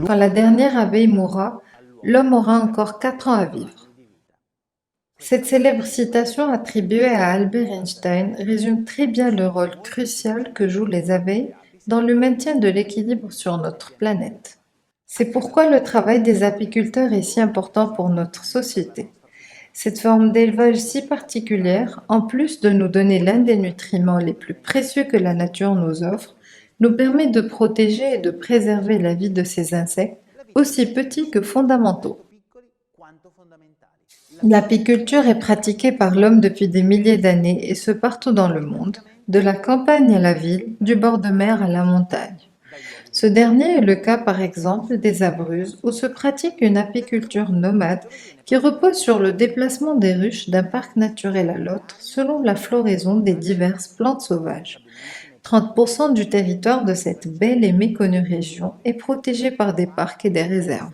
Quand la dernière abeille mourra, l'homme aura encore 4 ans à vivre. Cette célèbre citation attribuée à Albert Einstein résume très bien le rôle crucial que jouent les abeilles dans le maintien de l'équilibre sur notre planète. C'est pourquoi le travail des apiculteurs est si important pour notre société. Cette forme d'élevage si particulière, en plus de nous donner l'un des nutriments les plus précieux que la nature nous offre, nous permet de protéger et de préserver la vie de ces insectes, aussi petits que fondamentaux. L'apiculture est pratiquée par l'homme depuis des milliers d'années et ce partout dans le monde, de la campagne à la ville, du bord de mer à la montagne. Ce dernier est le cas par exemple des Abruzzes où se pratique une apiculture nomade qui repose sur le déplacement des ruches d'un parc naturel à l'autre selon la floraison des diverses plantes sauvages. 30% du territoire de cette belle et méconnue région est protégé par des parcs et des réserves.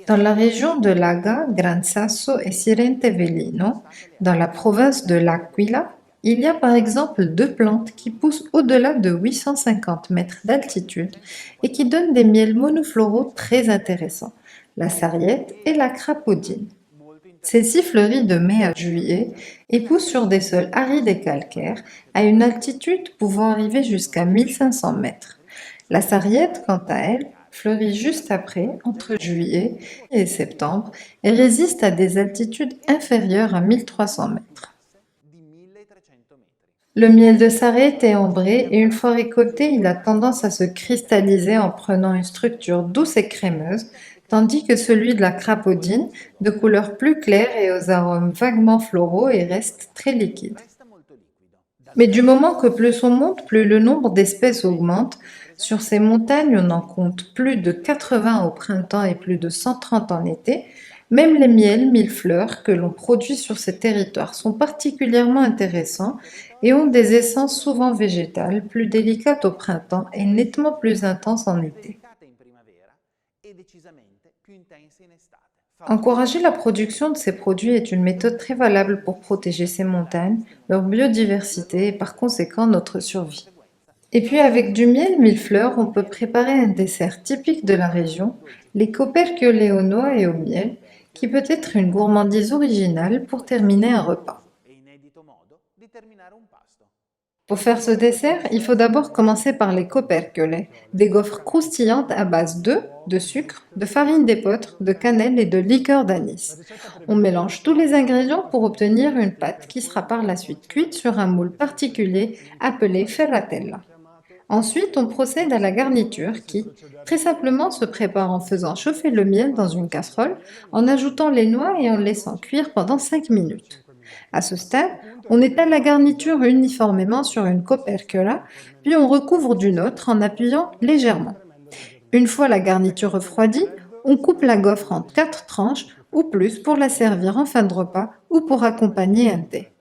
Dans la région de Laga, Gran Sasso et Sirente Velino, dans la province de l'Aquila, il y a par exemple deux plantes qui poussent au-delà de 850 mètres d'altitude et qui donnent des miels monofloraux très intéressants, la sarriette et la crapaudine. Celle-ci fleurit de mai à juillet et pousse sur des sols arides et calcaires à une altitude pouvant arriver jusqu'à 1500 mètres. La sarriette, quant à elle, fleurit juste après, entre juillet et septembre, et résiste à des altitudes inférieures à 1300 mètres. Le miel de sarriette est ambré et une fois récolté, il a tendance à se cristalliser en prenant une structure douce et crémeuse, tandis que celui de la crapaudine, de couleur plus claire et aux arômes vaguement floraux, et reste très liquide. Mais du moment que plus on monte, plus le nombre d'espèces augmente. Sur ces montagnes, on en compte plus de 80 au printemps et plus de 130 en été. Même les miels mille-fleurs que l'on produit sur ces territoires sont particulièrement intéressants et ont des essences souvent végétales, plus délicates au printemps et nettement plus intenses en été. Encourager la production de ces produits est une méthode très valable pour protéger ces montagnes, leur biodiversité et par conséquent notre survie. Et puis avec du miel mille-fleurs, on peut préparer un dessert typique de la région, les coperchiolè aux noix et au miel, qui peut être une gourmandise originale pour terminer un repas. Pour faire ce dessert, il faut d'abord commencer par les coperchiolè, des gaufres croustillantes à base d'œufs, de sucre, de farine d'épeautre, de cannelle et de liqueur d'anis. On mélange tous les ingrédients pour obtenir une pâte qui sera par la suite cuite sur un moule particulier appelé ferratella. Ensuite, on procède à la garniture qui, très simplement, se prépare en faisant chauffer le miel dans une casserole, en ajoutant les noix et en laissant cuire pendant 5 minutes. À ce stade, on étale la garniture uniformément sur une copercola, puis on recouvre d'une autre en appuyant légèrement. Une fois la garniture refroidie, on coupe la gaufre en 4 tranches ou plus pour la servir en fin de repas ou pour accompagner un thé.